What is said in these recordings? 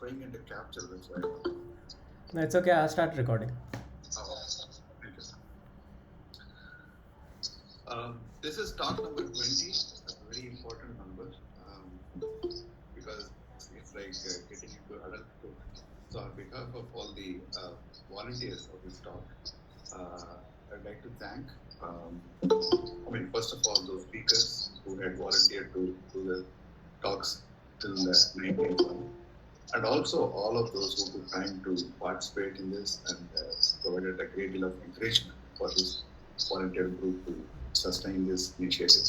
going into capture, that's why. No, it's okay. I'll start recording. Oh, thank you. This is talk number 20, a very important number because it's like getting into adulthood. So, on behalf of all the volunteers of this talk, I'd like to thank, first of all, those speakers who had volunteered to do the talks till the 19th, and also all of those who took time to participate in this and provided a great deal of encouragement for this volunteer group to sustain this initiative.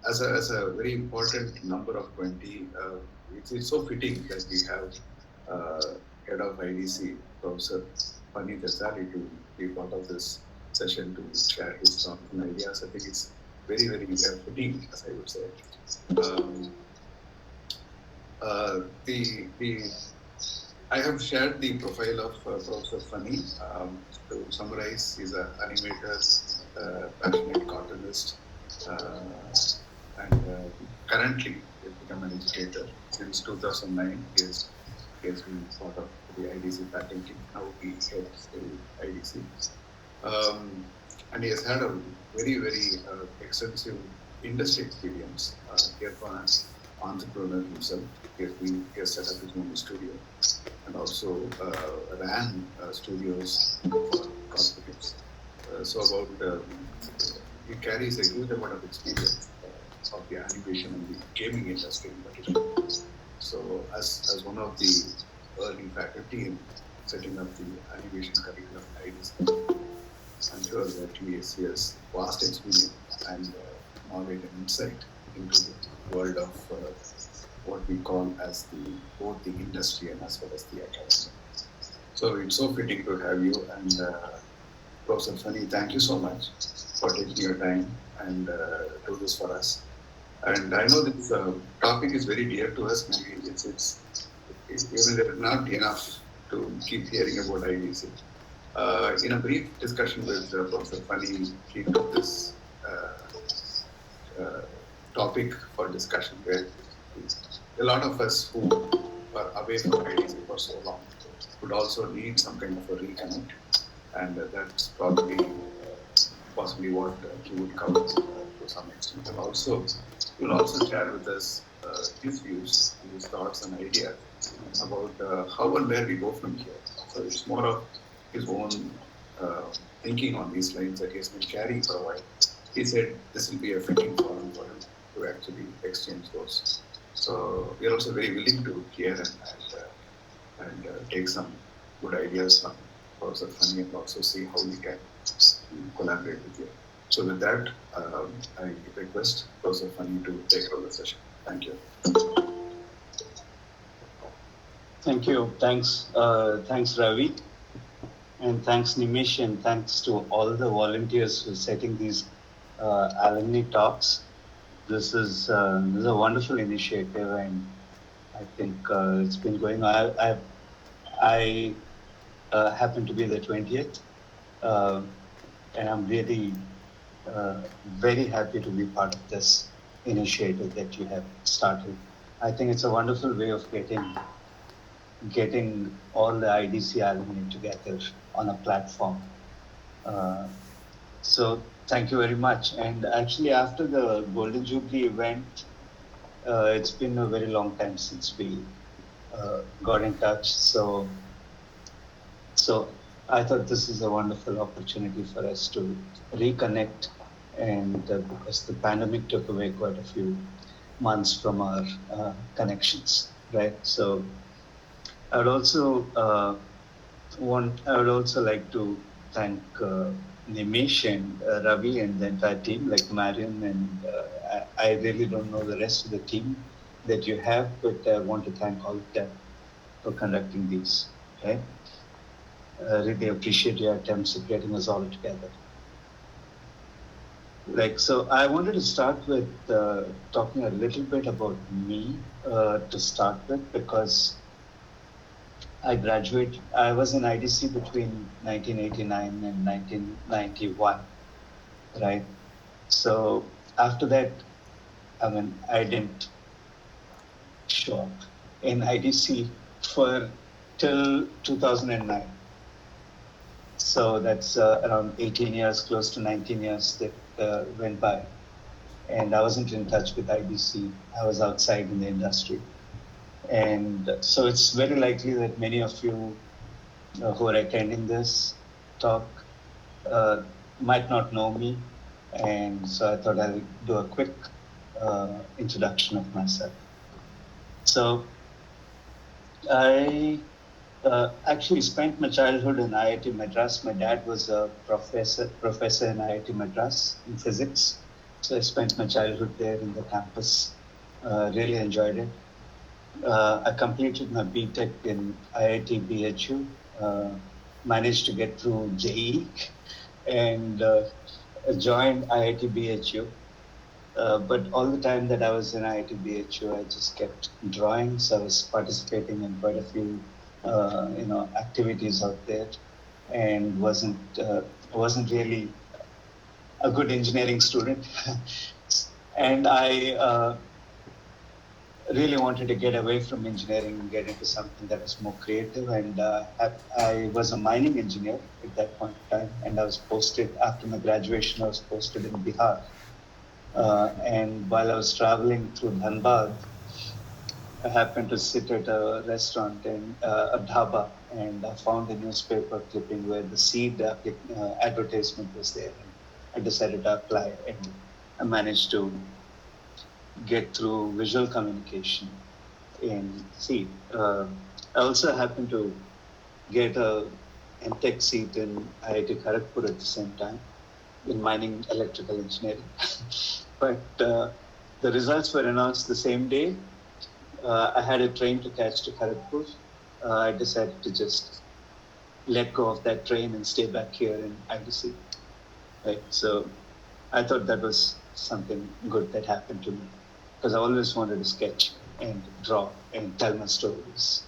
As a very important number of 20, it's so fitting that we have Head of IDC, Professor Phani Tetali, to be part of this session to share his thoughts and ideas. I think it's very, very fitting, as I would say. I have shared the profile of Professor Phani. To summarize, he's an animator, passionate cartoonist, and currently he's become an educator. Since 2009, he has been part of the IDC faculty. Now he heads the IDC. And he has had a very, very extensive industry experience. Here for an entrepreneur himself. He has set up his own studio and also ran studios for corporates. He carries a huge amount of experience of the animation and the gaming industry in particular. So as one of the early faculty in setting up the animation curriculum at IDC, I'm sure that he has vast experience and knowledge and insight into the world of what we call as both the industry and as well as the academy. So it's so fitting to have you, and Professor Phani, thank you so much for taking your time and do this for us. And I know this topic is very dear to us. Maybe it's even there is not enough to keep hearing about IDC. In a brief discussion with Professor Phani, he took this topic for discussion where a lot of us who are away from IDC for so long would also need some kind of a reconnect, and that's possibly what he would cover to some extent. And also, he will also share with us his views, his thoughts and ideas about how and where we go from here. So it's more of his own thinking on these lines that he has been carrying for a while. He said this will be a fitting forum for him to actually exchange those. So we are also very willing to hear and take some good ideas from Professor Phani and also see how we can collaborate with you. So with that, I request Professor Phani to take over the session. Thank you. Thank you. Thanks, Ravi. And thanks, Nimish, and thanks to all the volunteers for setting these alumni talks. This is a wonderful initiative, and I think it's been going on. I happen to be the 20th, and I'm really very happy to be part of this initiative that you have started. I think it's a wonderful way of getting all the IDC alumni together on a platform. So thank you very much. And actually, after the Golden Jubilee event, it's been a very long time since we got in touch. So I thought this is a wonderful opportunity for us to reconnect, and because the pandemic took away quite a few months from our connections, right? So I would also like to thank Nimish and Ravi and the entire team, like Marion, and I really don't know the rest of the team that you have, but I want to thank all of them for conducting these. Okay, really appreciate your attempts at getting us all together. So I wanted to start with talking a little bit about me to start with, because I was in IDC between 1989 and 1991, right? So after that, I didn't show up. in IDC for till 2009. So that's around 18 years, close to 19 years that went by. And I wasn't in touch with IDC. I was outside in the industry. And so it's very likely that many of you who are attending this talk might not know me. And so I thought I'll do a quick introduction of myself. So I actually spent my childhood in IIT Madras. My dad was a professor in IIT Madras in physics. So I spent my childhood there in the campus. Really enjoyed it. I completed my BTech in IIT BHU. Managed to get through JEE and joined IIT BHU. But all the time that I was in IIT BHU, I just kept drawing. So I was participating in quite a few, activities out there, and wasn't really a good engineering student. And I really wanted to get away from engineering and get into something that was more creative. And I was a mining engineer at that point in time, and I was posted after my graduation. I was posted in Bihar. And while I was traveling through Dhanbad, I happened to sit at a restaurant in a dhaba, and I found a newspaper clipping where the seed advertisement was there. And I decided to apply, and I managed to get through visual communication in seed. I also happened to get a MTech seat in IIT Kharagpur at the same time in mining electrical engineering. But the results were announced the same day. I had a train to catch to Kharagpur. I decided to just let go of that train and stay back here in IDC. Right? So I thought that was something good that happened to me, because I always wanted to sketch and draw and tell my stories.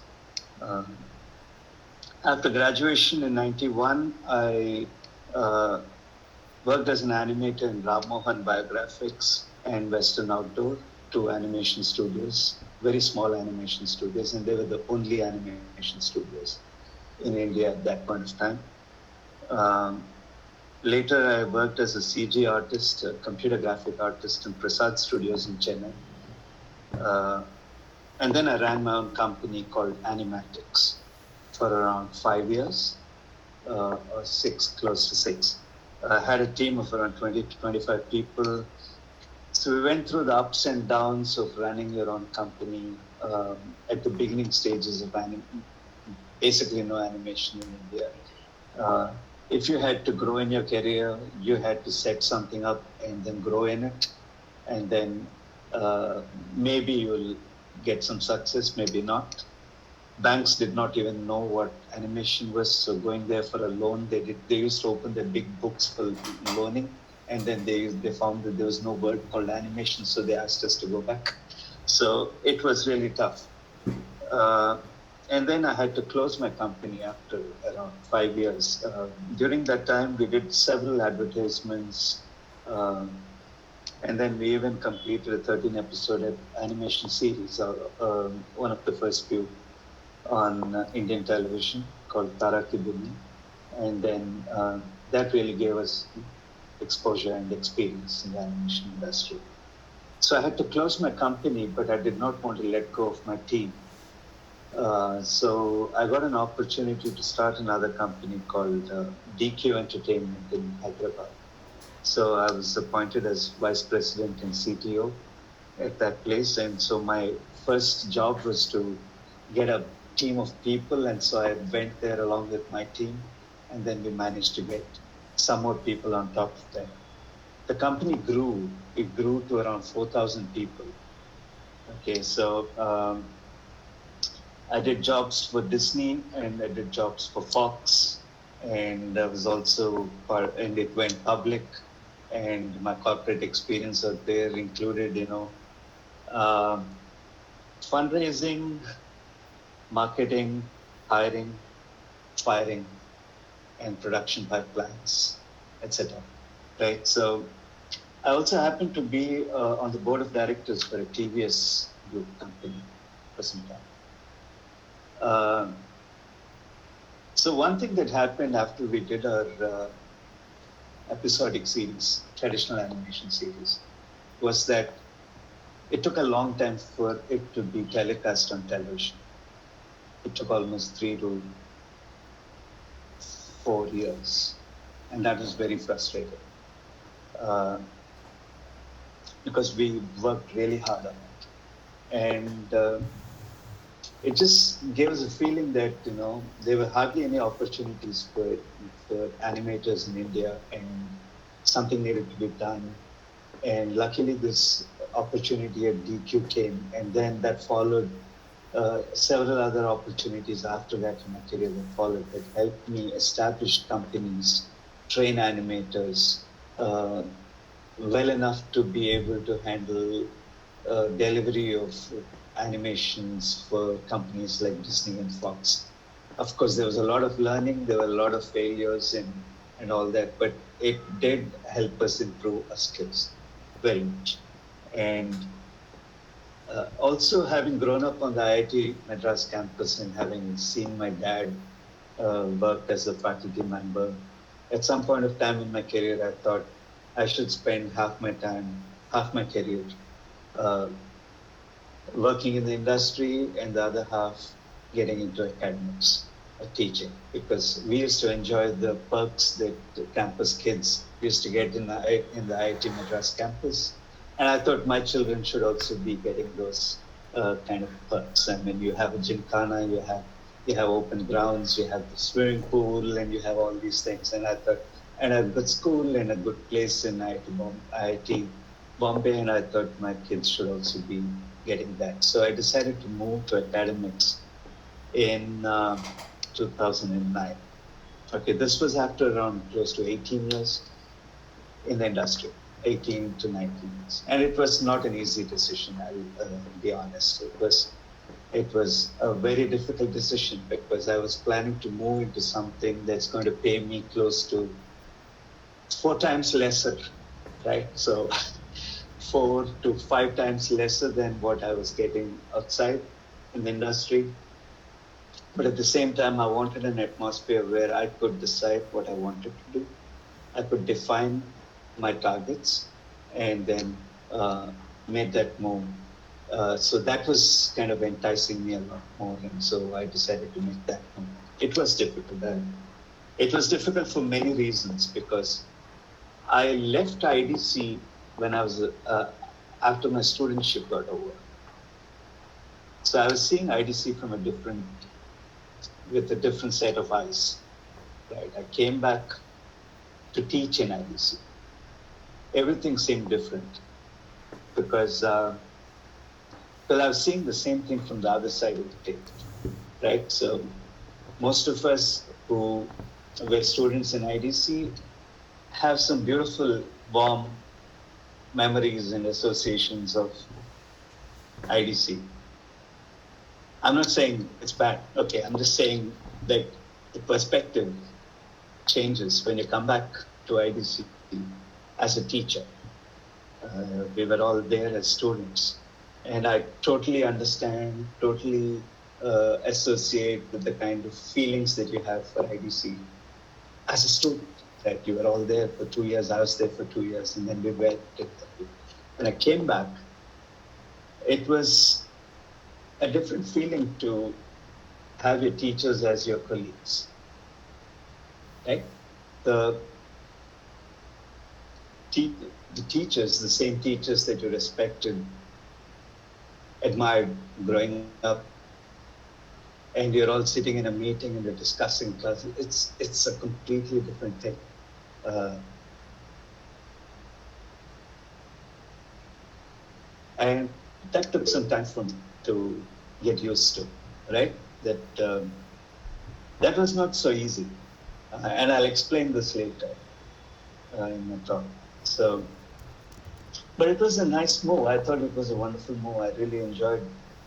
After graduation in 91, I worked as an animator in Ram Mohan Biographics and Western Outdoor, two animation studios, very small animation studios, and they were the only animation studios in India at that point of time. Later, I worked as a CG artist, a computer graphic artist in Prasad Studios in Chennai. And then I ran my own company called Animatix for around 5 years, or six, close to six. I had a team of around 20 to 25 people. So we went through the ups and downs of running your own company at the beginning stages of basically no animation in India. If you had to grow in your career, you had to set something up and then grow in it. And then maybe you'll get some success, maybe not. Banks did not even know what animation was, so going there for a loan, they used to open their big books for loaning, and then they found that there was no word called animation, so they asked us to go back. So it was really tough. And then I had to close my company after around 5 years. During that time, we did several advertisements, and then we even completed a 13-episode animation series, one of the first few on Indian television called Ki Duniya. And then that really gave us exposure and experience in the animation industry. So I had to close my company, but I did not want to let go of my team. So I got an opportunity to start another company called DQ Entertainment in Hyderabad. So I was appointed as vice president and CTO at that place. And so my first job was to get a team of people. And so I went there along with my team. And then we managed to get some more people on top of that. The company grew. It grew to around 4,000 people. Okay, so I did jobs for Disney and I did jobs for Fox, and I was also and it went public, and my corporate experience out there included, fundraising, marketing, hiring, firing, and production pipelines, etc. Right. So I also happened to be on the board of directors for a TVS group company for some time. So one thing that happened after we did our episodic series, traditional animation series, was that it took a long time for it to be telecast on television. It took almost 3 to 4 years, and that was very frustrating because we worked really hard on it, and it just gave us a feeling that there were hardly any opportunities for animators in India, and something needed to be done. And luckily, this opportunity at DQ came, and then that followed several other opportunities after that in my career that followed that helped me establish companies, train animators well enough to be able to handle delivery of animations for companies like Disney and Fox. Of course, there was a lot of learning, there were a lot of failures and all that, but it did help us improve our skills very much. And also, having grown up on the IIT Madras campus and having seen my dad work as a faculty member, at some point of time in my career, I thought I should spend half my career working in the industry and the other half getting into academics, teaching, because we used to enjoy the perks that the campus kids used to get in the IIT Madras campus. And I thought my children should also be getting those kind of perks. I mean, you have a gymkhana, you have open grounds, you have the swimming pool, and you have all these things. And I thought, and a good school and a good place in IIT Bombay, and I thought my kids should also be getting that. So I decided to move to academics in 2009. Okay, this was after around close to 18 years in the industry. 18 to 19 years. And it was not an easy decision, I'll be honest. It was a very difficult decision because I was planning to move into something that's going to pay me close to 4 times lesser, right? So 4 to 5 times lesser than what I was getting outside in the industry. But at the same time, I wanted an atmosphere where I could decide what I wanted to do. I could define my targets and then made that move. So that was kind of enticing me a lot more, and so I decided to make that move. It was difficult. It was difficult for many reasons because I left IDC when I was after my studentship got over. So I was seeing IDC from with a different set of eyes. Right? I came back to teach in IDC. Everything seemed different because I was seeing the same thing from the other side of the table, right? So most of us who were students in IDC have some beautiful, warm memories and associations of IDC. I'm not saying it's bad. Okay, I'm just saying that the perspective changes when you come back to IDC as a teacher. We were all there as students. And I totally understand, totally associate with the kind of feelings that you have for IDC as a student. Right? You were all there for 2 years, I was there for 2 years, and then we were together. When I came back, it was a different feeling to have your teachers as your colleagues. Right? The teachers, the same teachers that you respected, admired growing up, and you're all sitting in a meeting and you're discussing classes. It's a completely different thing. And that took some time for me to get used to, right? That was not so easy. And I'll explain this later in my talk. So, but it was a nice move. I thought it was a wonderful move. I really enjoyed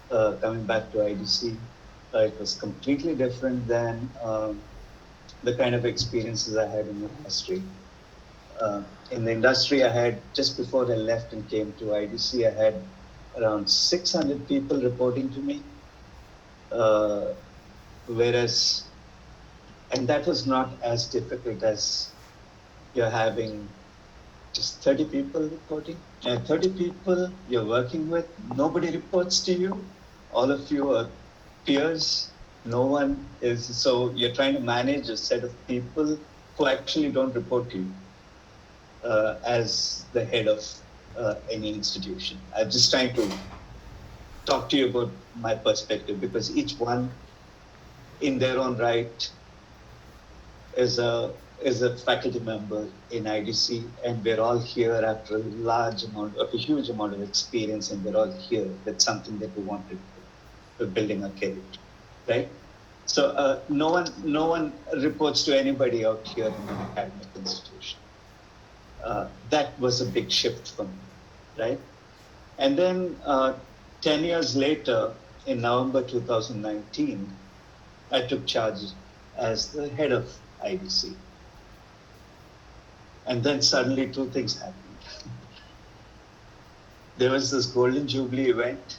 coming back to IDC. It was completely different than the kind of experiences I had in the industry. In the industry, I had, just before I left and came to IDC, I had around 600 people reporting to me. Whereas, and that was not as difficult as you're having just 30 people reporting. And 30 people you're working with, nobody reports to you. All of you are peers. No one is, so you're trying to manage a set of people who actually don't report to you as the head of any institution. I'm just trying to talk to you about my perspective, because each one in their own right is a faculty member in IDC, and we're all here after a huge amount of experience, and we're all here with something that we wanted to building a career, right? So no one reports to anybody out here in an academic institution. That was a big shift for me, right? And then 10 years later, in November 2019, I took charge as the head of IDC. And then suddenly two things happened. There was this Golden Jubilee event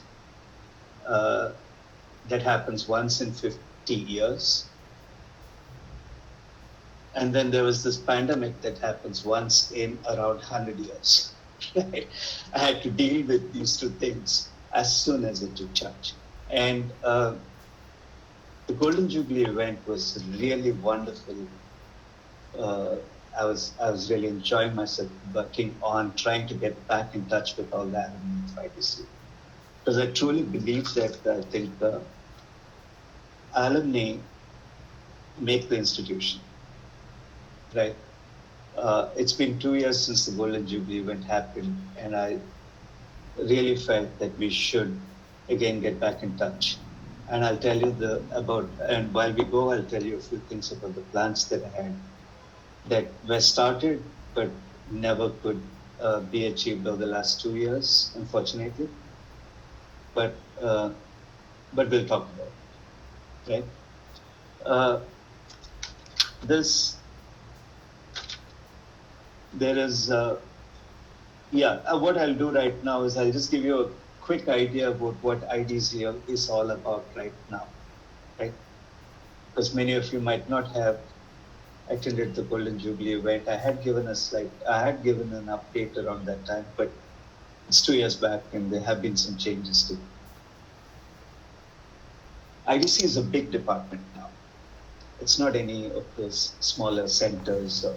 that happens once in 50 years. And then there was this pandemic that happens once in around 100 years. Right? I had to deal with these two things as soon as I took charge. And the Golden Jubilee event was really wonderful. I was really enjoying myself working on trying to get back in touch with all the alumni of IDC. Because I truly believe that I think alumni make the institution, right? It's been 2 years since the Golden Jubilee event happened, and I really felt that we should again get back in touch. And I'll tell you and while we go, I'll tell you a few things about the plans that I had that were started but never could be achieved over the last 2 years, unfortunately. But we'll talk about it, right? What I'll do right now is I'll just give you a quick idea about what IDC is all about right now, right? Because many of you might not have attended the Golden Jubilee event. I had given an update around that time, but it's 2 years back and there have been some changes too. IDC is a big department now. It's not any of those smaller centers or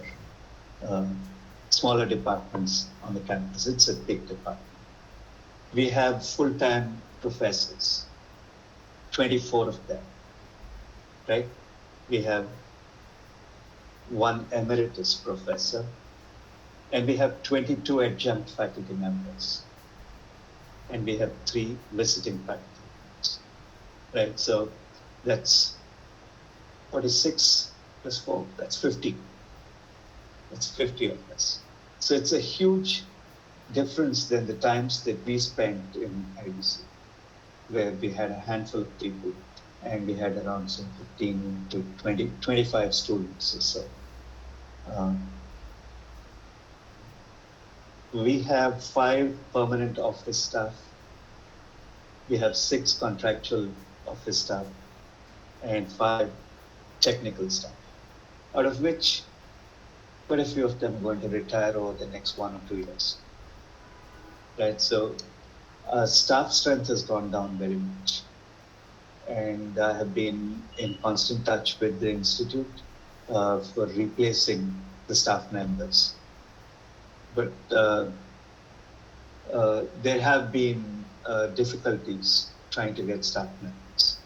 smaller departments on the campus. It's a big department. We have full-time professors, 24 of them, right? We have one emeritus professor, and we have 22 adjunct faculty members, and we have 3 visiting faculty members, right? So that's 46 plus 4, that's 50. That's 50 of us. So it's a huge difference than the times that we spent in IDC, where we had a handful of people and we had around some 15 to 20, 25 students or so. We have 5 permanent office staff. We have 6 contractual office staff and 5 technical staff, out of which quite a few of them are going to retire over the next 1 or 2 years. Right, so staff strength has gone down very much, and I have been in constant touch with the institute for replacing the staff members. But there have been difficulties trying to get staff members,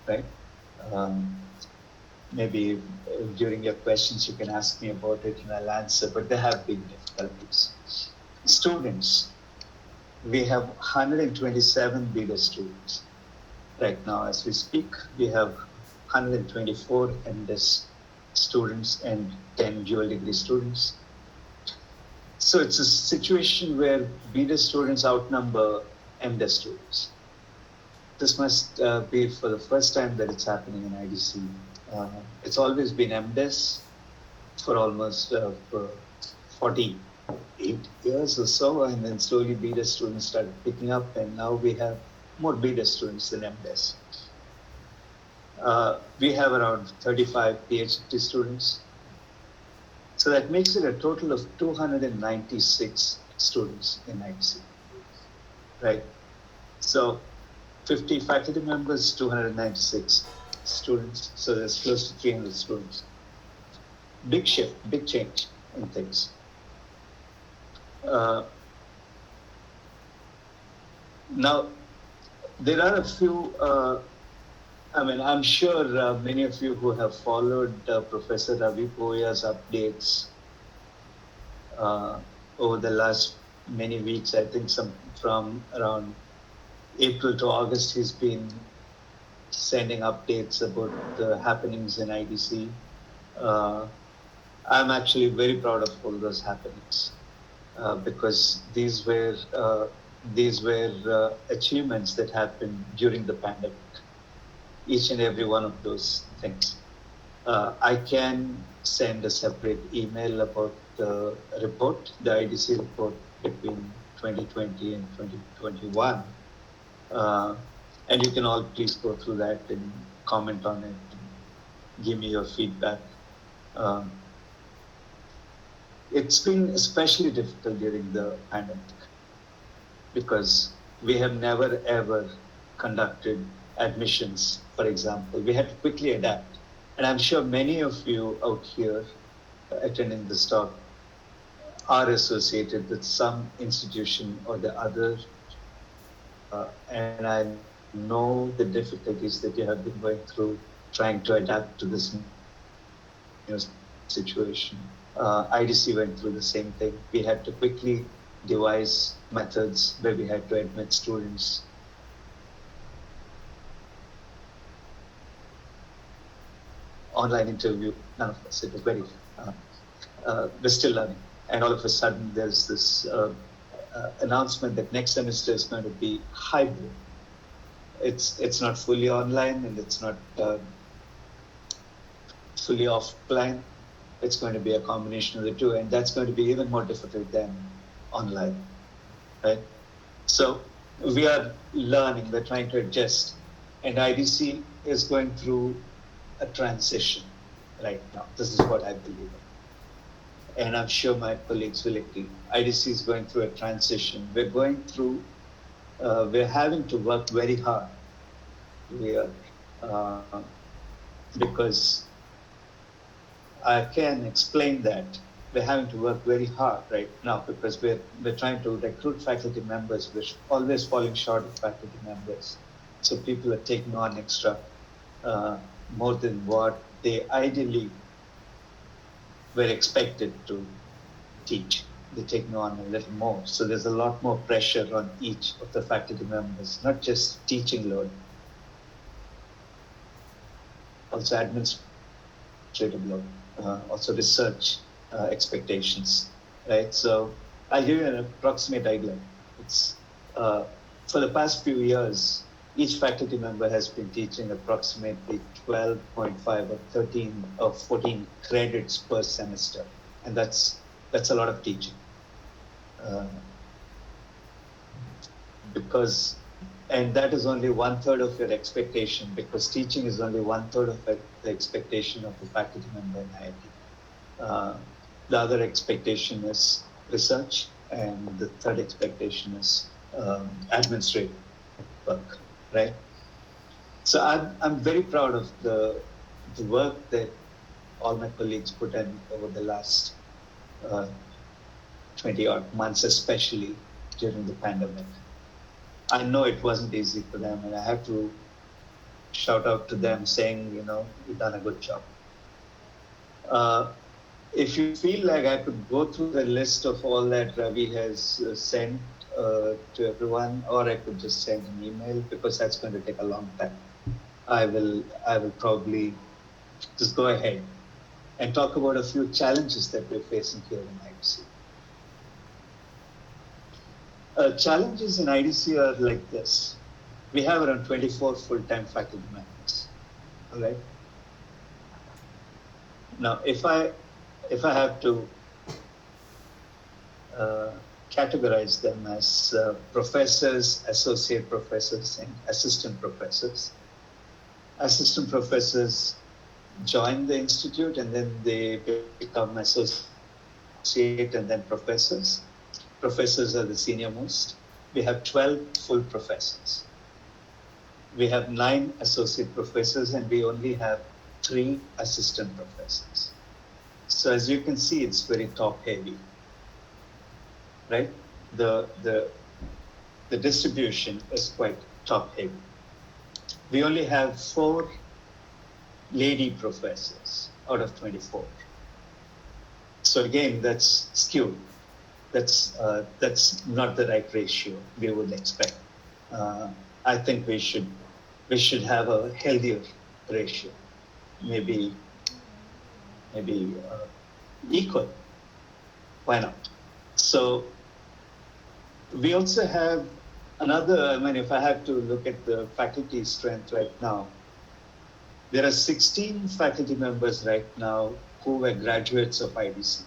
right? Maybe during your questions you can ask me about it and I'll answer, but there have been difficulties. Students, we have 127 beta students. Right now as we speak, we have 124 MDes students and 10 dual degree students. So it's a situation where beta students outnumber MDes students. This must be for the first time that it's happening in IDC. It's always been MDes for almost for 48 years or so, and then slowly beta students started picking up, and now we have more beta students than MDes. We have around 35 PhD students. So that makes it a total of 296 students in IDC, right? So 50 faculty members, 296 students. So there's close to 300 students. Big shift, big change in things. Now, there are a few, I'm sure many of you who have followed Professor Ravi Poya's updates over the last many weeks, I think from around April to August, he's been sending updates about the happenings in IDC. I'm actually very proud of all those happenings because these were achievements that happened during the pandemic. Each and every one of those things. I can send a separate email about the report, the IDC report between 2020 and 2021. And you can all please go through that and comment on it and give me your feedback. It's been especially difficult during the pandemic because we have never ever conducted admissions, for example. We had to quickly adapt. And I'm sure many of you out here attending this talk are associated with some institution or the other. And I know the difficulties that you have been going through trying to adapt to this new situation. IDC went through the same thing. We had to quickly devise methods where we had to admit students. Online interview, none of us. It was very, we're still learning. And all of a sudden, there's this announcement that next semester is going to be hybrid. It's not fully online and it's not fully offline. It's going to be a combination of the two, and that's going to be even more difficult than online, right? So we are learning, we're trying to adjust, and IDC is going through a transition right now. This is what I believe in. And I'm sure my colleagues will agree. IDC is going through a transition. We're having to work very hard. Because I can explain that we're having to work very hard right now because we're trying to recruit faculty members. We're always falling short of faculty members. So people are taking on extra, more than what they ideally were expected to teach. They're taking on a little more. So there's a lot more pressure on each of the faculty members, not just teaching load, also administrative load, also research expectations, right? So I'll give you an approximate idea. It's for the past few years, each faculty member has been teaching approximately 12.5 or 13 or 14 credits per semester, and that's a lot of teaching. And that is only 1/3 of your expectation, because teaching is only 1/3 of the expectation of the faculty member in IIT. The other expectation is research, and the third expectation is administrative work, right? So I'm very proud of the work that all my colleagues put in over the last 20 odd months, especially during the pandemic. I know it wasn't easy for them, and I have to shout out to them saying, you've done a good job. If you feel like I could go through the list of all that Ravi has sent to everyone, or I could just send an email, because that's going to take a long time. I will probably just go ahead and talk about a few challenges that we're facing here in IDC. Challenges in IDC are like this. We have around 24 full-time faculty members, all right? Now, if I have to categorize them as professors, associate professors, and assistant professors, assistant professors join the institute and then they become associate and then professors. Professors are the senior most. We have 12 full professors. We have 9 associate professors and we only have 3 assistant professors. So as you can see, it's very top heavy, right? The distribution is quite top heavy. We only have 4 lady professors out of 24. So again, that's skewed. That's not the right ratio we would expect. I think we should have a healthier ratio, maybe equal. Why not? So we also have another. I mean, if I have to look at the faculty strength right now, there are 16 faculty members right now who were graduates of IDC.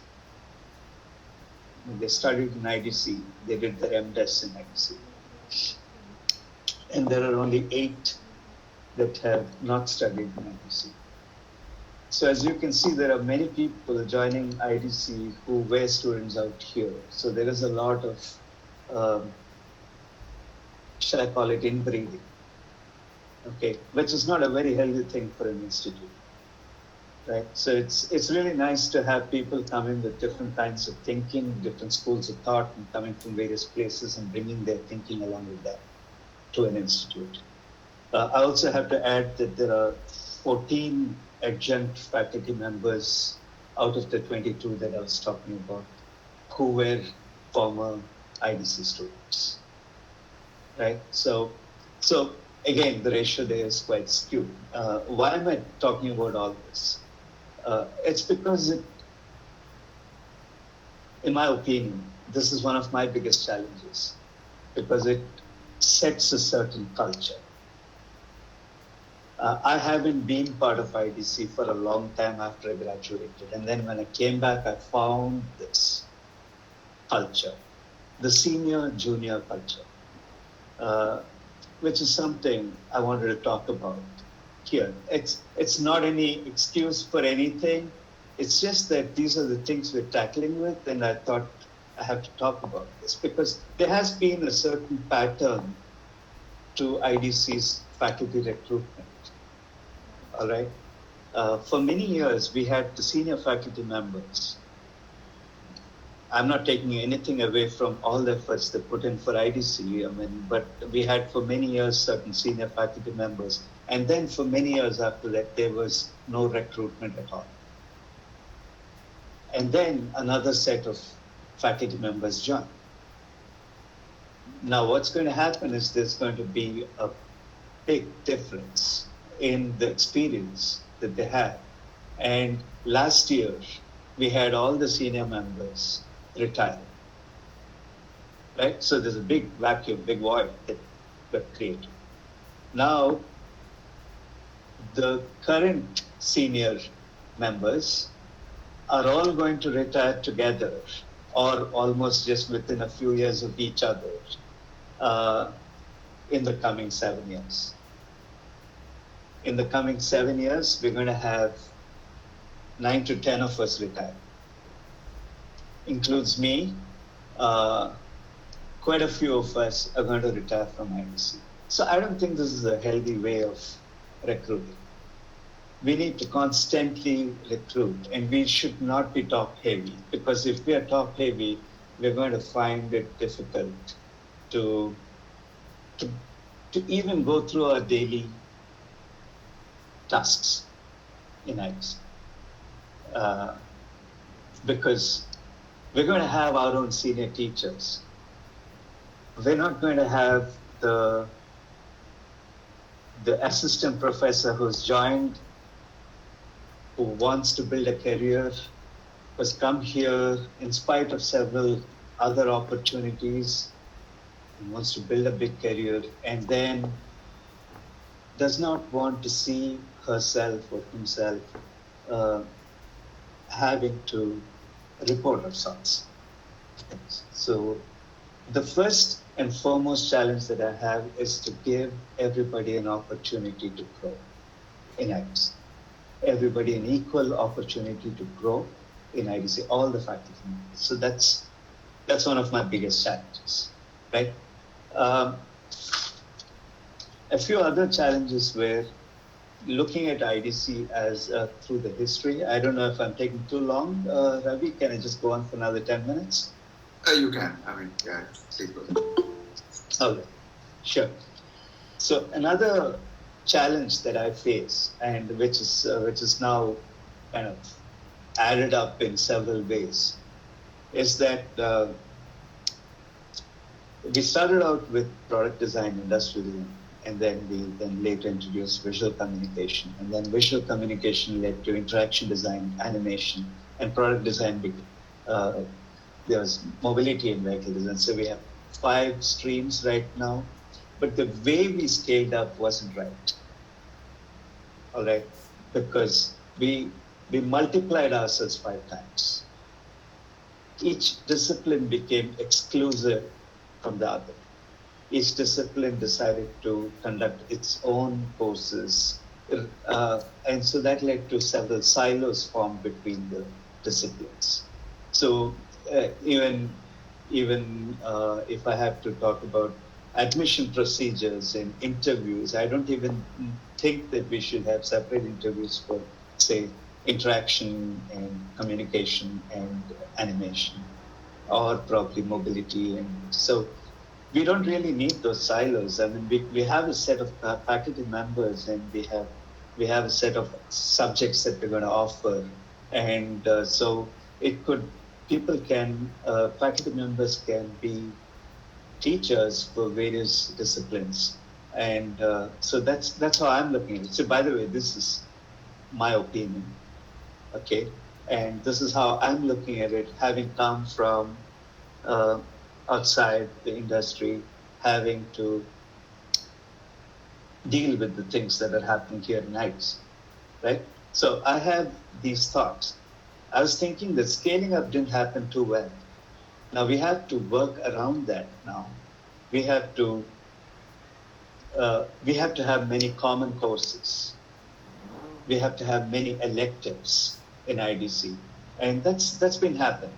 They studied in IDC, they did their MDes in IDC. And there are only 8 that have not studied in IDC. So as you can see, there are many people joining IDC who were students out here. So there is a lot of, shall I call it, inbreeding, okay, which is not a very healthy thing for an institute. Right. So it's really nice to have people come in with different kinds of thinking, different schools of thought, and coming from various places and bringing their thinking along with that to an institute. I also have to add that there are 14 adjunct faculty members out of the 22 that I was talking about who were former IDC students. Right. So again, the ratio there is quite skewed. Why am I talking about all this? It's because, in my opinion, this is one of my biggest challenges because it sets a certain culture. I haven't been part of IDC for a long time after I graduated. And then when I came back, I found this culture, the senior-junior culture, which is something I wanted to talk about here. It's not any excuse for anything. It's just that these are the things we're tackling with, and I thought I have to talk about this because there has been a certain pattern to IDC's faculty recruitment. All right. For many years, we had the senior faculty members. I'm not taking anything away from all the efforts they put in for IDC. I mean, but we had for many years certain senior faculty members. And then for many years after that, there was no recruitment at all. And then another set of faculty members joined. Now, what's going to happen is there's going to be a big difference in the experience that they have. And last year, we had all the senior members retire. Right? So there's a big vacuum, big void that got created. Now, the current senior members are all going to retire together or almost just within a few years of each other in the coming 7 years. In the coming 7 years, we're going to have 9 to 10 of us retire. Includes me. Quite a few of us are going to retire from IDC. So I don't think this is a healthy way of recruiting. We need to constantly recruit, and we should not be top heavy, because if we are top heavy, we're going to find it difficult to even go through our daily tasks in IDC. Because we're going to have our own senior teachers. We're not going to have the assistant professor who's joined, who wants to build a career, has come here in spite of several other opportunities, and wants to build a big career, and then does not want to see herself or himself having to report of sorts. So the first and foremost challenge that I have is to give everybody an opportunity to grow. in IDC. Everybody an equal opportunity to grow in IDC, all the faculty members. So that's one of my biggest challenges, right? A few other challenges were looking at IDC as through the history. I don't know if I'm taking too long, Ravi. Can I just go on for another 10 minutes? You can. I mean, yeah, please go ahead. Okay, sure. So another challenge that I face, and which is now kind of added up in several ways, is that we started out with product design, industrial design, and then we later introduced visual communication, and then visual communication led to interaction design, animation, and product design. There was mobility and vehicle design. So we have 5 streams right now, but the way we scaled up wasn't right. All right, because we multiplied ourselves 5 times. Each discipline became exclusive from the other. Each discipline decided to conduct its own courses, and so that led to several silos formed between the disciplines. So even if I have to talk about admission procedures and interviews, I don't even think that we should have separate interviews for, say, interaction and communication and animation, or probably mobility. And so we don't really need those silos. I mean, we have a set of faculty members, and we have a set of subjects that we're going to offer, and so faculty members can be teachers for various disciplines, and so that's how I'm looking at it. So, by the way, this is my opinion, okay, and this is how I'm looking at it, having come from outside the industry, having to deal with the things that are happening here in IITs, right? So I have these thoughts. I was thinking that scaling up didn't happen too well. Now we have to work around that now. We have to have many common courses. We have to have many electives in IDC. And that's been happening.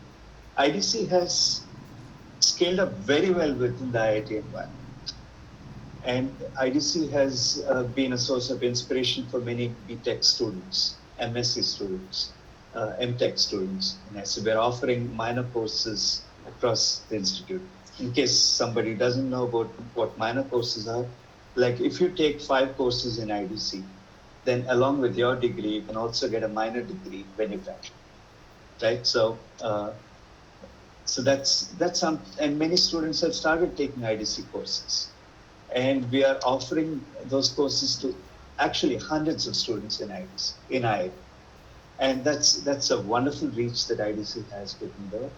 IDC has scaled up very well within the IIT environment. And IDC has been a source of inspiration for many BTech students, MSc students, MTech students. And so we're offering minor courses across the institute. In case somebody doesn't know about what minor courses are, like if you take 5 courses in IDC, then along with your degree, you can also get a minor degree when you graduate, right? So that's some, and many students have started taking IDC courses, and we are offering those courses to actually hundreds of students in IIT, and that's a wonderful reach that IDC has within the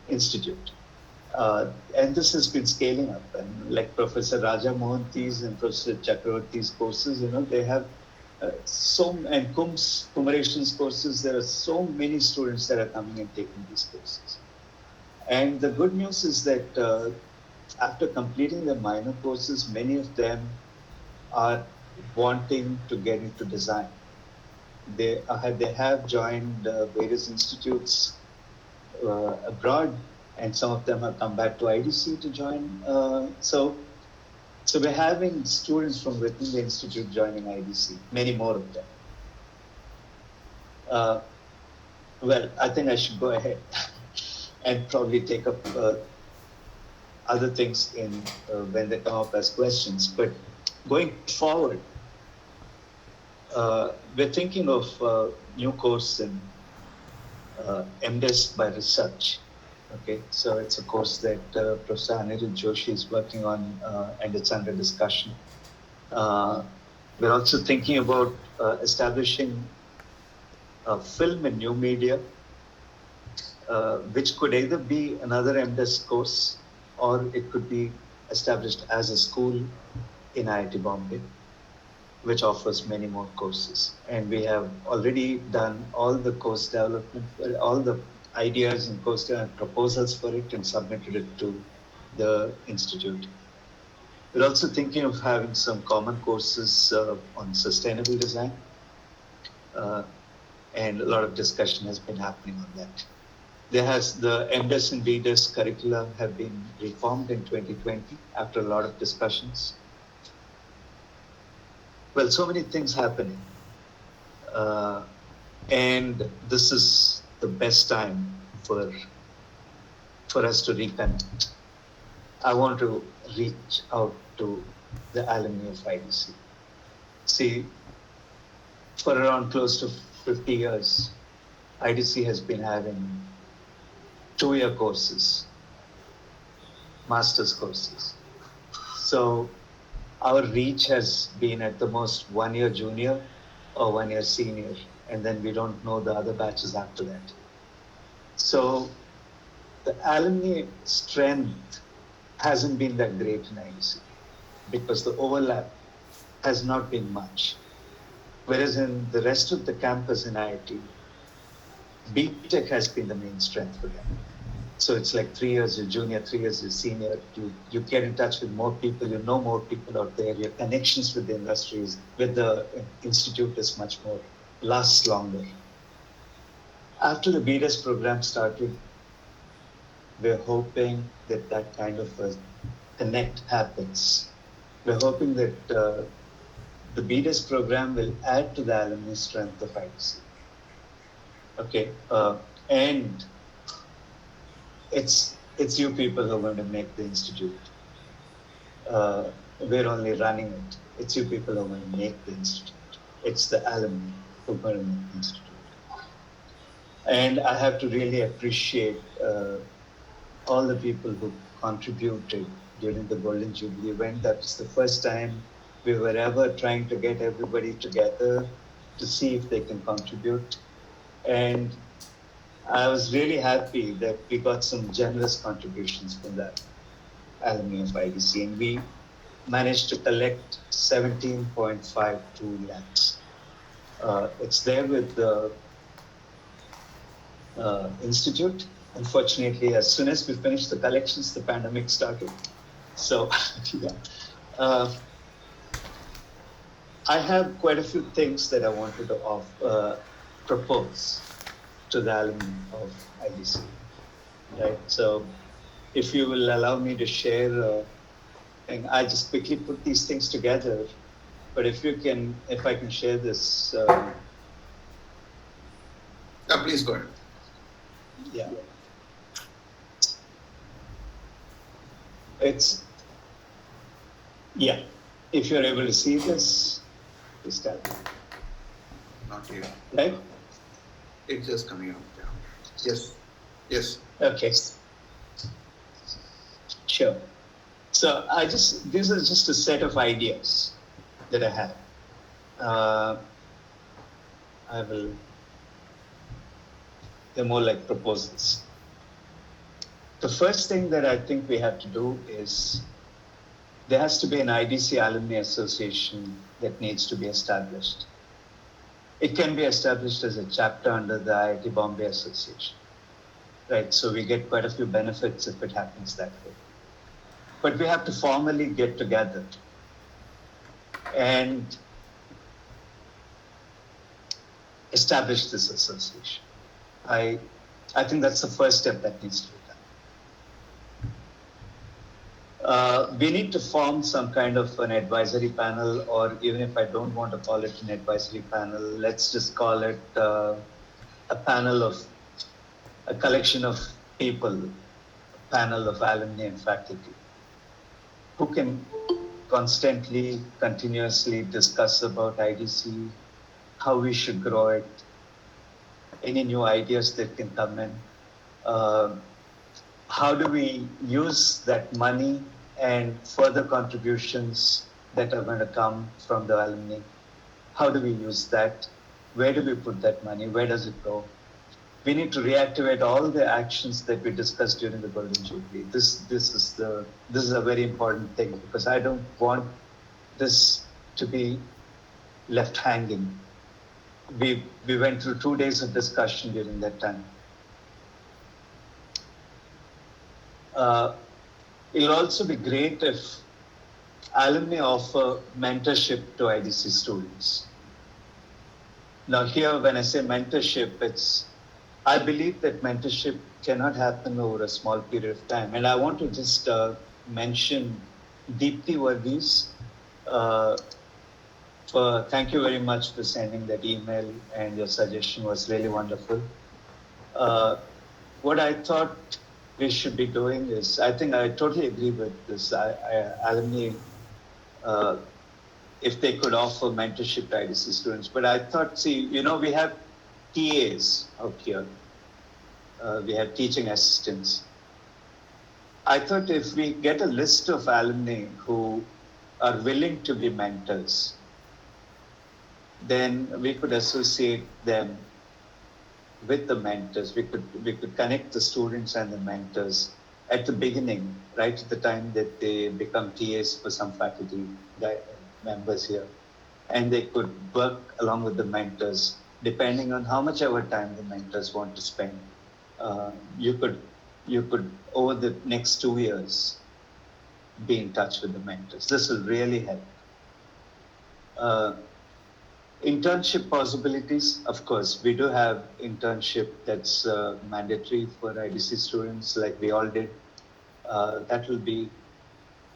institute, and this has been scaling up. And like Professor Raja Mohanty's and Professor Chakravarty's courses, they have and Kumareshan's courses. There are so many students that are coming and taking these courses. And the good news is that after completing the minor courses, many of them are wanting to get into design. They have joined various institutes abroad, and some of them have come back to IDC to join. So we're having students from within the institute joining IDC, many more of them. Well, I think I should go ahead and probably take up other things when they come up as questions. But going forward, we're thinking of new course in MDes by research. Okay, so it's a course that Professor Anirudh Joshi is working on, and it's under discussion. We're also thinking about establishing film and new media, which could either be another MDes course, or it could be established as a school in IIT Bombay, which offers many more courses. And we have already done all the course development, all the ideas and course proposals for it, and submitted it to the institute. We're also thinking of having some common courses on sustainable design, and a lot of discussion has been happening on that. The MDes and BDes curricula have been reformed in 2020 after a lot of discussions. Well, so many things happening. And this is the best time for us to reconnect. I want to reach out to the alumni of IDC. See, for around close to 50 years, IDC has been having 2-year courses, master's courses. So our reach has been at the most 1 year junior or 1 year senior, and then we don't know the other batches after that. So the alumni strength hasn't been that great in IDC because the overlap has not been much. Whereas in the rest of the campus in IIT, BTech has been the main strength for them. So it's like 3 years you're junior, 3 years you're senior. You get in touch with more people, you know more people out there. Your connections with the industries, with the institute is much more, lasts longer. After the BDes program started, we're hoping that that kind of a connect happens. We're hoping that the BDes program will add to the alumni strength of IDC. Okay, and it's you people who are going to make the institute. We're only running it. It's you people who are going to make the institute. It's the alumni who are going to make the institute. And I have to really appreciate all the people who contributed during the Golden Jubilee event. That was the first time we were ever trying to get everybody together to see if they can contribute. And I was really happy that we got some generous contributions from the alumni of IDC, and we managed to collect 17.52 lakhs. It's there with the institute. Unfortunately, as soon as we finished the collections, the pandemic started. So, yeah. I have quite a few things that I wanted to propose to the alumni of IDC, right? So, if you will allow me to share, and I just quickly put these things together. But if I can share this. Yeah, please go ahead. Yeah. If you're able to see this, please tell me. Not here. Right? It's just coming out. Yeah. Yes. Okay. Sure. So these are just a set of ideas that I have. They're more like proposals. The first thing that I think we have to do is there has to be an IDC Alumni Association that needs to be established. It can be established as a chapter under the IIT Bombay Association, right? So we get quite a few benefits if it happens that way. But we have to formally get together and establish this association. I think that's the first step that needs to be done. We need to form some kind of an advisory panel, or even if I don't want to call it an advisory panel, let's just call it a panel of a collection of people, a panel of alumni and faculty, who can constantly, continuously discuss about IDC, how we should grow it, any new ideas that can come in. How do we use that money and further contributions that are going to come from the alumni? How do we use that? Where do we put that money? Where does it go? We need to reactivate all the actions that we discussed during the Golden Jubilee. This is a very important thing, because I don't want this to be left hanging. We went through 2 days of discussion during that time. It'll also be great if alumni offer mentorship to IDC students. Now here, when I say mentorship, I believe that mentorship cannot happen over a small period of time. And I want to just mention Deepti Varghese. Thank you very much for sending that email, and your suggestion was really wonderful. What I thought we should be doing is, I think I totally agree with this. Alumni, if they could offer mentorship to IDC students. But I thought, we have TAs out here. We have teaching assistants. I thought if we get a list of alumni who are willing to be mentors, then we could associate them with the mentors. We could connect the students and the mentors at the beginning, right at the time that they become TAs for some faculty members here. And they could work along with the mentors, depending on how much ever time the mentors want to spend. You could over the next 2 years be in touch with the mentors. This will really help. Internship possibilities, of course, we do have internship that's mandatory for IDC students, like we all did. That will be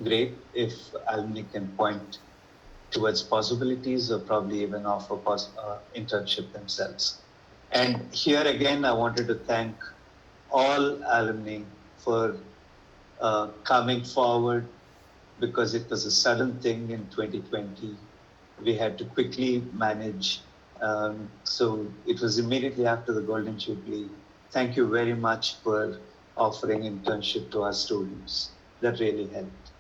great if alumni can point towards possibilities or probably even offer internship themselves. And here again, I wanted to thank all alumni for coming forward, because it was a sudden thing in 2020. We had to quickly manage. So it was immediately after the Golden Jubilee. Thank you very much for offering internship to our students. That really helped.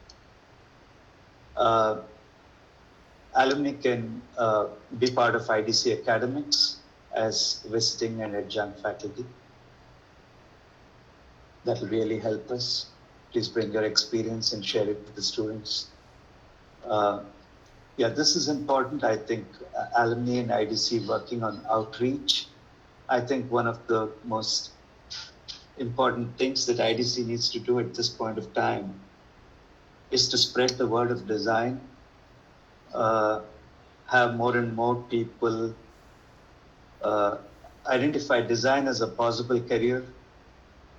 Alumni can be part of IDC academics as visiting and adjunct faculty. That will really help us. Please bring your experience and share it with the students. This is important. I think alumni and IDC working on outreach. I think one of the most important things that IDC needs to do at this point of time is to spread the word of design, have more and more people identify design as a possible career.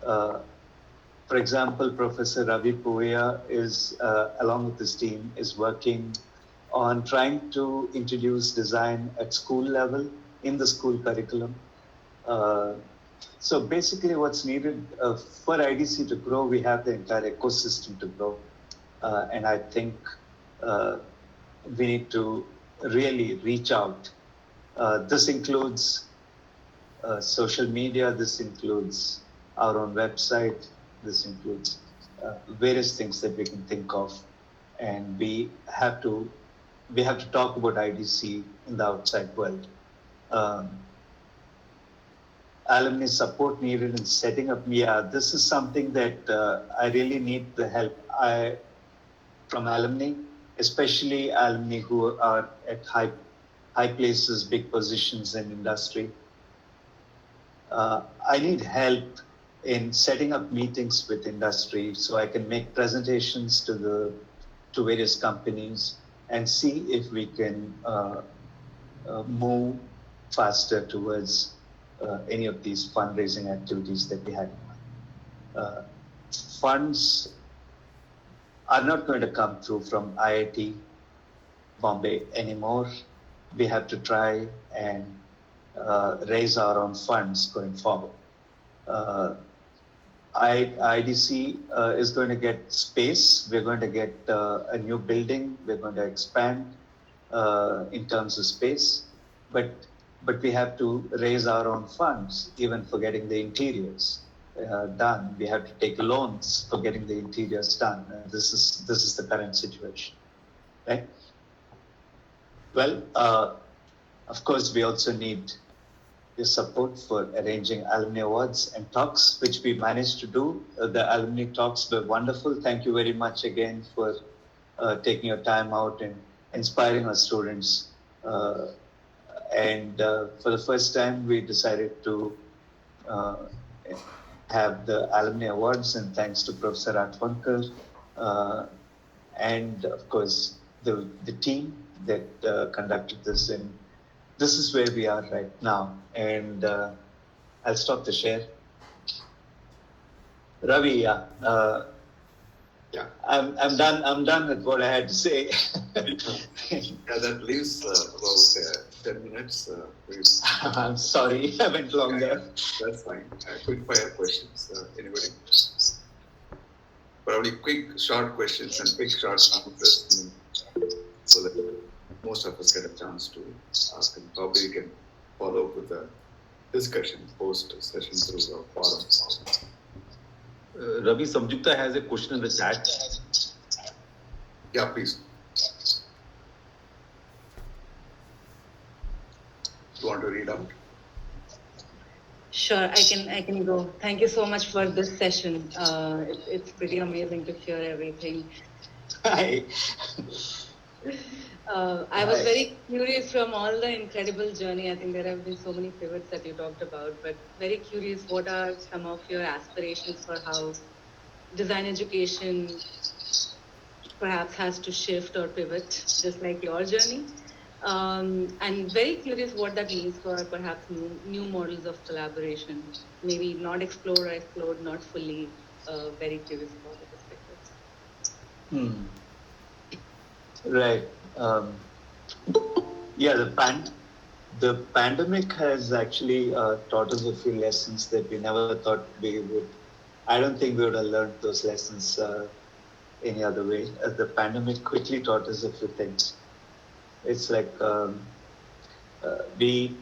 For example, Professor Ravi Puya is, along with his team, is working on trying to introduce design at school level in the school curriculum. So basically what's needed for IDC to grow, we have the entire ecosystem to grow. And I think we need to really reach out. This includes social media, this includes our own website, this includes various things that we can think of. And we have to talk about IDC in the outside world. Alumni support needed in setting up. This is something that I really need the help from alumni, especially alumni who are at high places, big positions in industry. I need help in setting up meetings with industry so I can make presentations to various companies and see if we can move faster towards any of these fundraising activities that we had. Funds are not going to come through from IIT Bombay anymore. We have to try and raise our own funds going forward. IDC is going to get space. We're going to get a new building. We're going to expand in terms of space, but we have to raise our own funds, even for getting the interiors done. We have to take loans for getting the interiors done. This is the current situation, right? Well, of course, we also need your support for arranging alumni awards and talks, which we managed to do. The alumni talks were wonderful. Thank you very much again for taking your time out and inspiring our students. And for the first time, we decided to have the alumni awards, and thanks to Professor Atwankar and of course the team that conducted this. And this is where we are right now. And I'll stop the share. Ravi, Yeah. I'm done with what I had to say. That leaves about 10 minutes. I'm sorry, I went longer. That's fine. Quick fire questions. Anybody? Probably quick, short questions and quick, short answers, so that most of us get a chance to ask, and probably we can follow up with a discussion post session through the forum. Ravi, Samjukta has a question in the chat. Yeah, please. You want to read out? Sure, I can go. Thank you so much for this session. It's pretty amazing to hear everything. Hi. I was very curious from all the incredible journey. I think there have been so many pivots that you talked about, but very curious, what are some of your aspirations for how design education perhaps has to shift or pivot, just like your journey? And very curious what that means for perhaps new models of collaboration, maybe not explored or explored, not fully. Very curious about the perspectives. Right. Yeah, the pandemic has actually taught us a few lessons that we never thought we would. I don't think we would have learned those lessons any other way. The pandemic quickly taught us a few things. It's like we.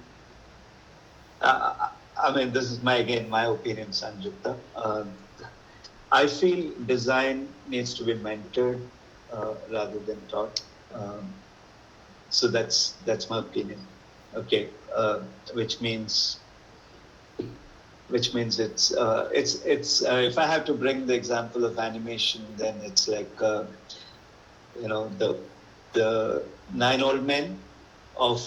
I mean, this is my opinion, Sanjukta. I feel design needs to be mentored rather than taught. So that's my opinion. Okay, which means it's if I have to bring the example of animation, then it's like the 9 old men of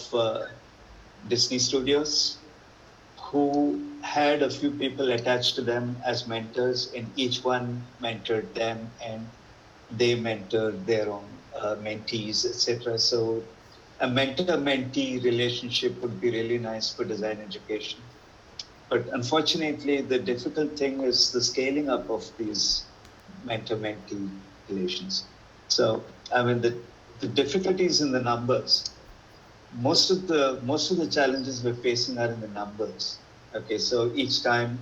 Disney Studios who had a few people attached to them as mentors, and each one mentored them, and they mentored their own mentees, etc. So a mentor-mentee relationship would be really nice for design education. But unfortunately, the difficult thing is the scaling up of these mentor-mentee relations. So, I mean, the difficulties in the numbers. Most of the challenges we're facing are in the numbers. Okay, so each time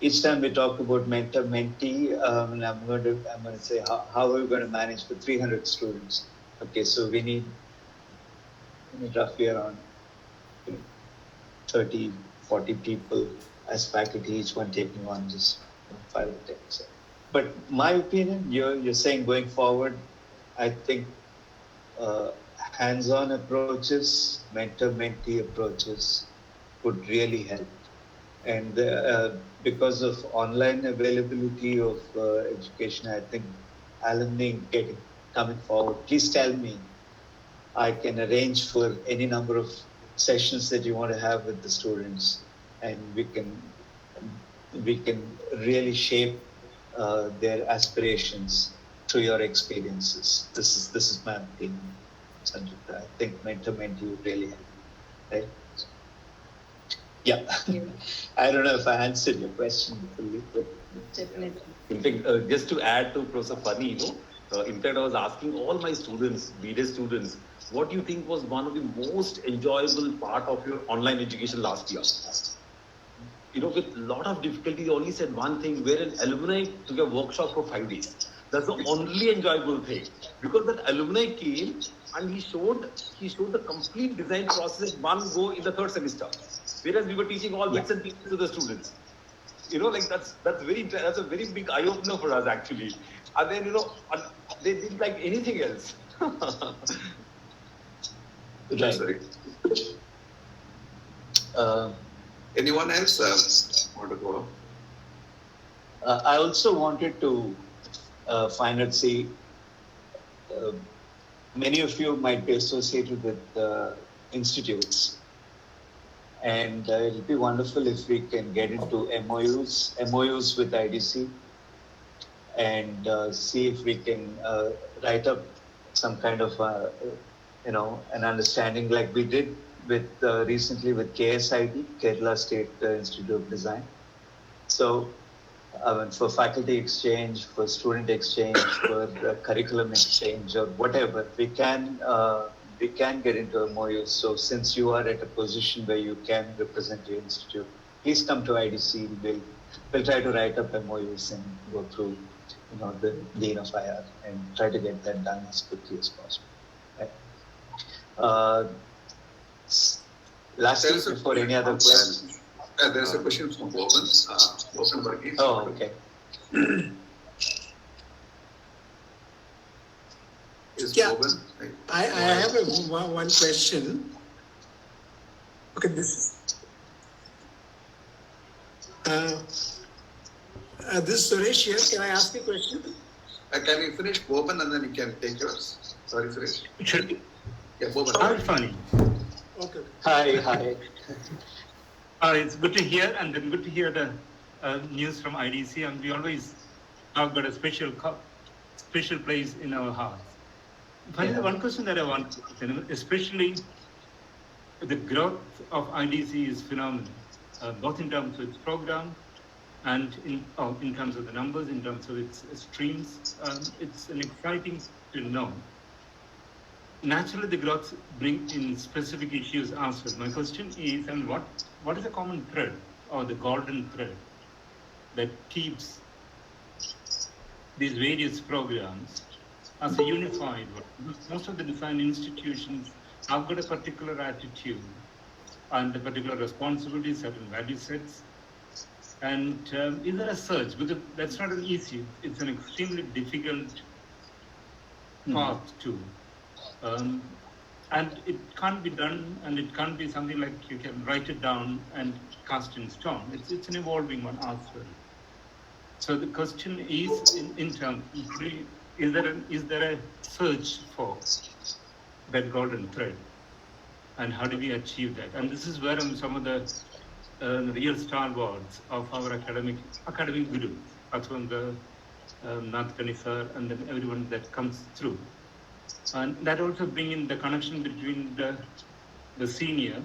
we talk about mentor-mentee, and I'm going to say how are we going to manage for 300 students? Okay, so we need roughly around 30, 40 people as faculty, each one taking on just 5 or 10. So. But my opinion, you're saying going forward, I think hands-on approaches, mentor-mentee approaches would really help. And because of online availability of education, I think alumni coming forward, please tell me. I can arrange for any number of sessions that you want to have with the students, and we can really shape their aspirations through your experiences. This is my opinion, Sanjukta. I think mentor-mentee would really help, right? Yeah. I don't know if I answered your question fully, but Definitely. In fact, just to add to Professor Phani, in fact, I was asking all my students, BD students, what do you think was one of the most enjoyable part of your online education last year? With a lot of difficulty, they only said one thing, where an alumni took a workshop for 5 days. That's the only enjoyable thing. Because that alumni came and he showed the complete design process in one go in the 3rd semester. Whereas we were teaching all bits and pieces to the students. That's a very big eye opener for us actually. And then they didn't like anything else. right. Anyone else want to go? I also wanted to find out, see, many of you might be associated with institutes. And it'll be wonderful if we can get into MOUs with IDC, and see if we can write up some kind of an understanding like we did with recently with KSID, Kerala State Institute of Design. So for faculty exchange, for student exchange, for curriculum exchange, or whatever, we can get into MOUs. So since you are at a position where you can represent your institute, please come to IDC. We'll try to write up MOUs and go through, the Dean of IR and try to get that done as quickly as possible. Right? Lastly, before any other questions. There's a question from Boban. Boban Varghese. Oh, okay. Yeah, Boban, I have one question. Okay, this is Suresh here. Can I ask a question? Can you finish Boban and then you can take yours? Sorry, Suresh. Sure. Yeah, Boban. Hi, Phani. Okay. Hi. It's good to hear, and then good to hear the news from IDC. And we always talk about a special place in our hearts. Phani, the one question that I want, especially the growth of IDC is phenomenal, both in terms of its program and in terms of the numbers, in terms of its streams. It's an exciting to know. Naturally, the growth bring in specific issues answered. My question is, and what is the common thread or the golden thread that keeps these various programs as a unified one? Most of the design institutions have got a particular attitude and a particular responsibility, certain value sets. And is there a search? Because that's not an easy, it's an extremely difficult path to. And it can't be done, and it can't be something like you can write it down and cast in stone. It's an evolving one as well. So the question is, in terms, is there a search for that golden thread, and how do we achieve that? And this is where some of the real stalwarts of our academic guru, Atwanga, Nath Kanisar, and then everyone that comes through. And that also bring in the connection between the senior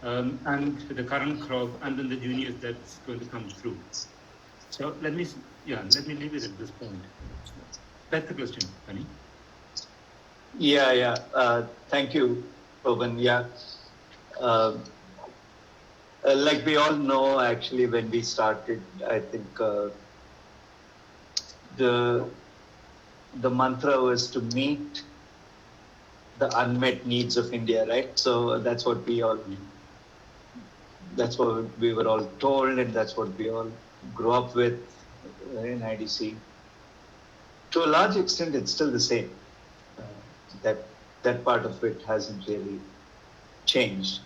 and the current crop, and then the juniors that's going to come through. So let me leave it at this point. That's the question, Phani. Yeah. Thank you, Boban. Yeah. Like we all know, actually, when we started, I think the mantra was to meet the unmet needs of India, right? So that's what we were all told, and that's what we all grew up with in IDC. To a large extent, it's still the same. That part of it hasn't really changed,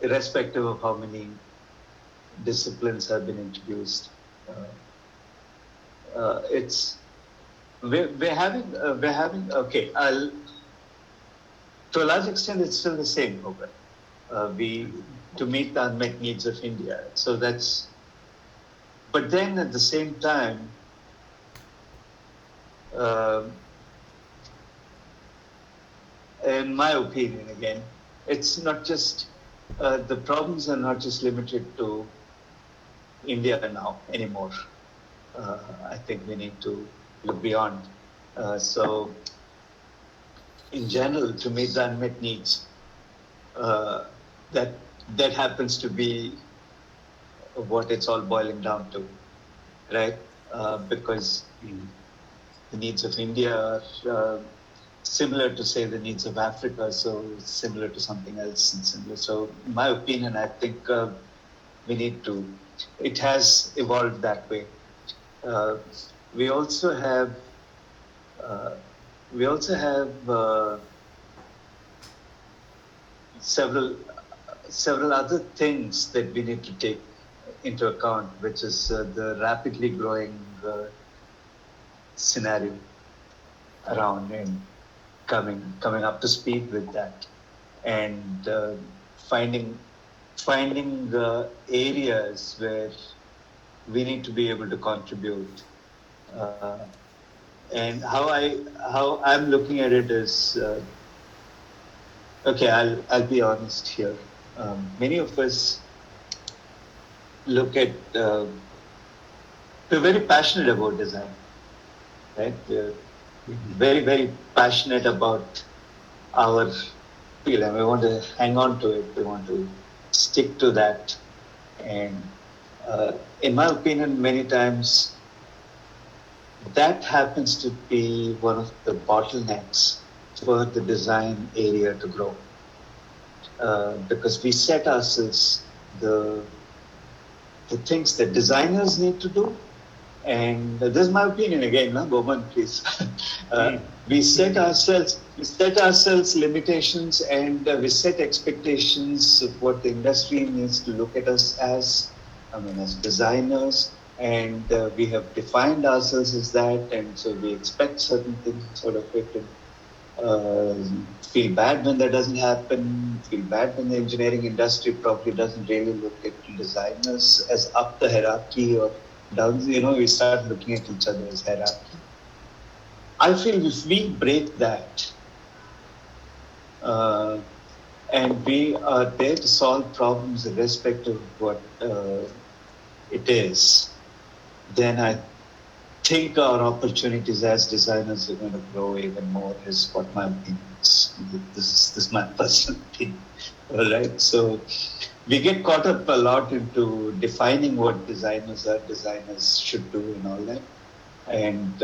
irrespective of how many disciplines have been introduced. We're having okay. To a large extent, it's still the same program. To meet the unmet needs of India. So but then at the same time, in my opinion, again, it's not just the problems are not just limited to India now anymore. I think we need to look beyond. So, in general, to meet the unmet needs, that happens to be what it's all boiling down to, right? Because the needs of India are similar to, say, the needs of Africa, so similar to something else and similar. So, in my opinion, I think we need to. It has evolved that way. We also have several other things that we need to take into account, which is the rapidly growing scenario around and coming up to speed with that, and finding the areas where we need to be able to contribute. And how I'm looking at it is Okay, I'll be honest here. Many of us look at, we're very passionate about design, right? We're very, very passionate about our field, and we want to hang on to it. We want to stick to that. And in my opinion, many times that happens to be one of the bottlenecks for the design area to grow. Because we set ourselves the things that designers need to do. And this is my opinion again, no? Goman, please. We set ourselves limitations, and we set expectations of what the industry needs to look at us as, as designers, and we have defined ourselves as that, and so we expect certain things out of it, and feel bad when that doesn't happen, feel bad when the engineering industry probably doesn't really look at designers as up the hierarchy or down, we start looking at each other as hierarchy. I feel if we break that, and we are there to solve problems irrespective of what it is, then I think our opportunities as designers are going to grow even more, is what my opinion is. This is my personal opinion. All right. So we get caught up a lot into defining what designers should do and all that. And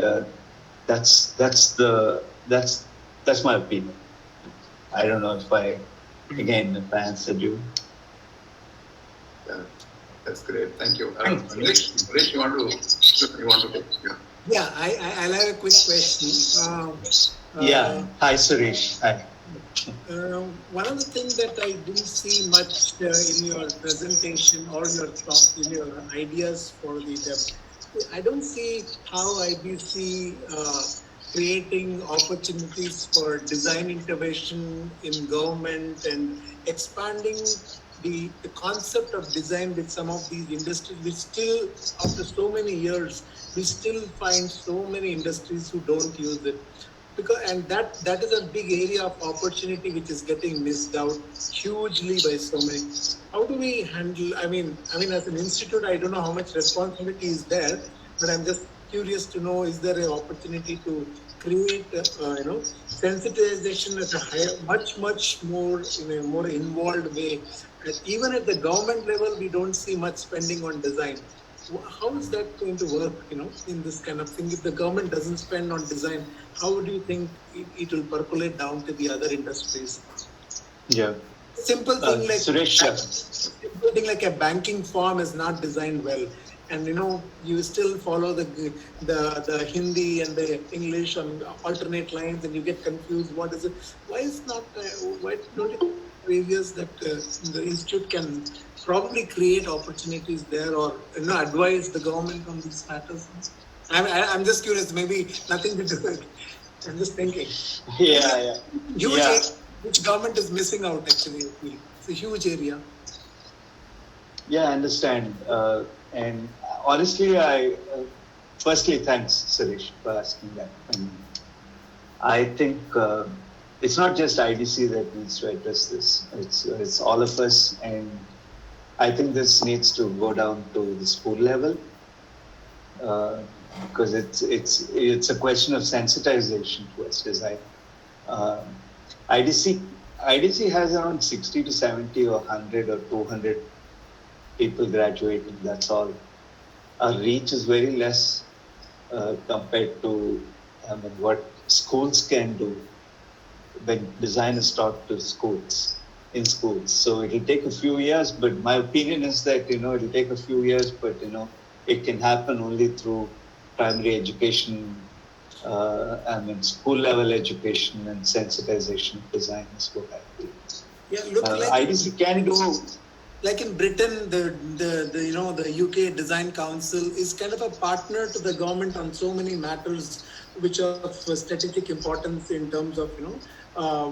that's my opinion. I don't know if I answered you. Yeah, that's great. Thank you. Rish, you want to take? Yeah. Yeah, I'll have a quick question. Hi, Suresh. Hi. One of the things that I didn't see much in your presentation or your talk, in your ideas for the depth, I don't see how IBC creating opportunities for design intervention in government and expanding the concept of design with some of these industries, which still, after so many years, we still find so many industries who don't use it. And that is a big area of opportunity which is getting missed out hugely by so many. How do we handle? I mean, as an institute, I don't know how much responsibility is there, but I'm just curious to know: is there an opportunity to create, sensitization at a higher, much more in a more involved way? That even at the government level, we don't see much spending on design. How is that going to work, in this kind of thing? If the government doesn't spend on design, how do you think it will percolate down to the other industries? Yeah. Simple thing like Suresh, simple thing like a banking form is not designed well, and you still follow the Hindi and the English on alternate lines, and you get confused. What is it? Why is not? Why don't you think areas that the institute can probably create opportunities there, or advise the government on these matters? I'm just curious. Maybe nothing to do with it. I'm just thinking. Yeah. Huge area which government is missing out, actually. It's a huge area. Yeah, I understand. And honestly, firstly, thanks, Suresh, for asking that. And I think it's not just IDC that needs to address this. It's all of us, and I think this needs to go down to the school level, because it's a question of sensitization towards design. IDC has around 60 to 70 or 100 or 200 people graduating. That's all. Our reach is very less compared to what schools can do when design is taught to in schools. So it'll take a few years, but my opinion is that it'll take a few years, but it can happen only through primary education, school level education and sensitization of design is what I feel. Yeah, look IDC can do. Like in Britain, the UK Design Council is kind of a partner to the government on so many matters which are of strategic importance in terms of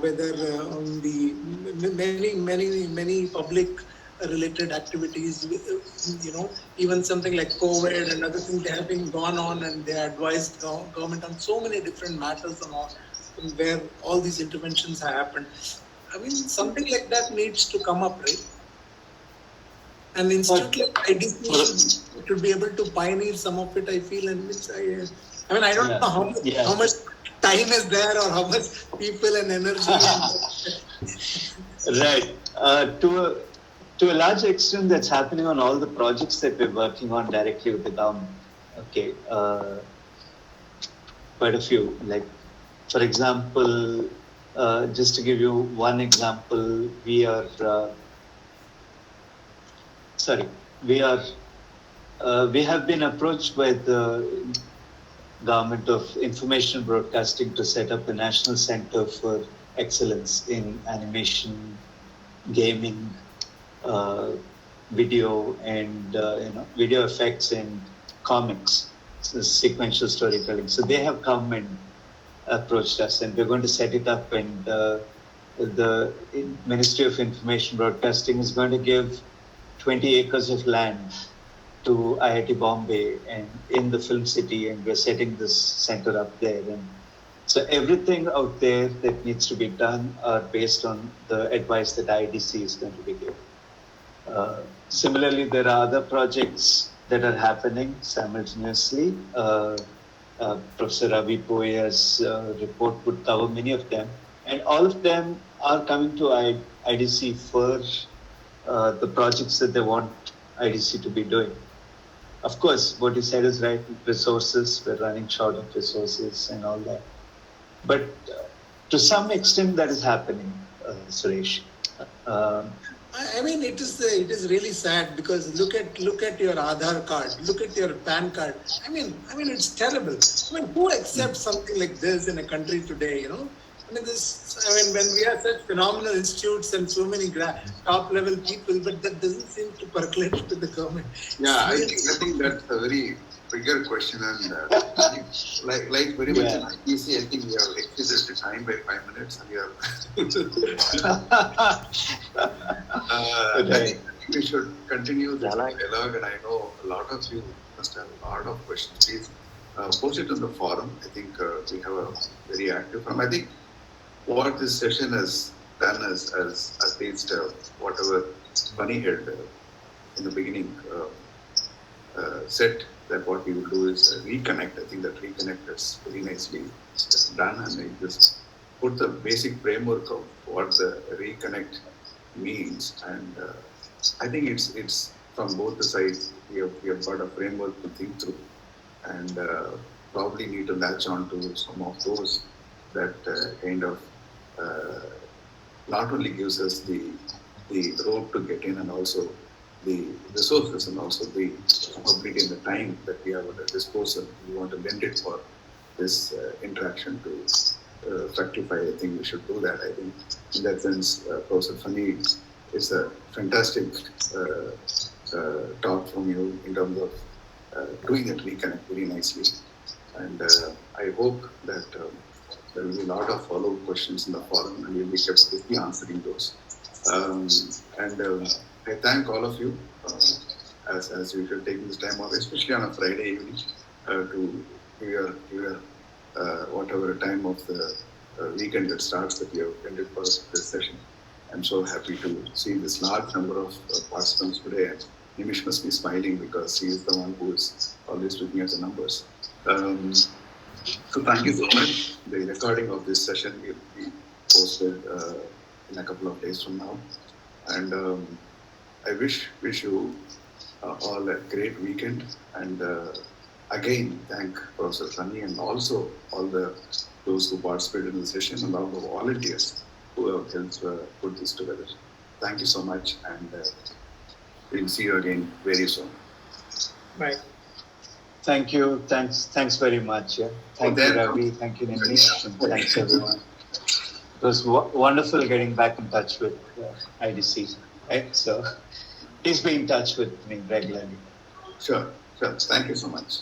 whether on the many public related activities, even something like COVID and other things, they have been gone on, and they advised government on so many different matters where all these interventions have happened. I mean, something like that needs to come up, right? An institute like IDC should be able to pioneer some of it, I feel, and which I don't know how much time is there or how much people and energy. Right. To a large extent, that's happening on all the projects that we're working on directly with the government. Okay. Quite a few. Like, for example, just to give you one example, we have been approached by the Government of Information Broadcasting to set up a National Center for Excellence in Animation, Gaming, video, and video effects and comics, so sequential storytelling. So they have come and approached us, and we're going to set it up. And the Ministry of Information Broadcasting is going to give 20 acres of land to IIT Bombay and in the film city, and we're setting this center up there. And so everything out there that needs to be done are based on the advice that IDC is going to be giving. Similarly, there are other projects that are happening simultaneously. Professor Ravi Poya's report would cover many of them, and all of them are coming to IDC for the projects that they want IDC to be doing. Of course, what you said is right. Resources, we're running short of resources and all that. But to some extent, that is happening, Suresh. I mean, it is really sad because look at your Aadhaar card, look at your PAN card. I mean, it's terrible. I mean, who accepts something like this in a country today? You know, when we have such phenomenal institutes and so many top level people, but that doesn't seem to percolate to the government. Yeah, I think that's a very bigger question, and like very much in IDC, I think we have exceeded the time by 5 minutes, and I think we should continue this dialogue, and I know a lot of you must have a lot of questions. Please post it on the forum. I think we have a very active forum. I think what this session has done is at least whatever Phani had in the beginning said, that what we will do is reconnect. I think that reconnect is very nicely done, and I just put the basic framework of what the reconnect means. And I think it's from both the sides. We have got a framework to think through, and probably need to latch on to some of those that kind of not only gives us the road to get in, and also the resources, and also the ability and the time that we have at our disposal. We want to lend it for this interaction to fructify. I think we should do that. I think in that sense, Professor Phani, is a fantastic talk from you in terms of doing that reconnect very nicely. And I hope that there will be a lot of follow-up questions in the forum, and we'll be kept quickly answering those. I thank all of you, as usual, taking this time off, especially on a Friday evening, to give your whatever time of the weekend that starts that you have attended for this session. I'm so happy to see this large number of participants today. And Nimish must be smiling because he is the one who is always looking at the numbers. So thank you so much. The recording of this session will be posted in a couple of days from now. And I wish you all a great weekend. And again, thank Professor Phani and also all those who participated in the session and all the volunteers who have helped put this together. Thank you so much, and we'll see you again very soon. Bye. Thank you. Thanks very much. Yeah. Thank you, Ravi. Thank you, Nimish. And thanks, everyone. It was wonderful getting back in touch with IDC. Right? So please be in touch with me regularly. Sure. Thank you so much.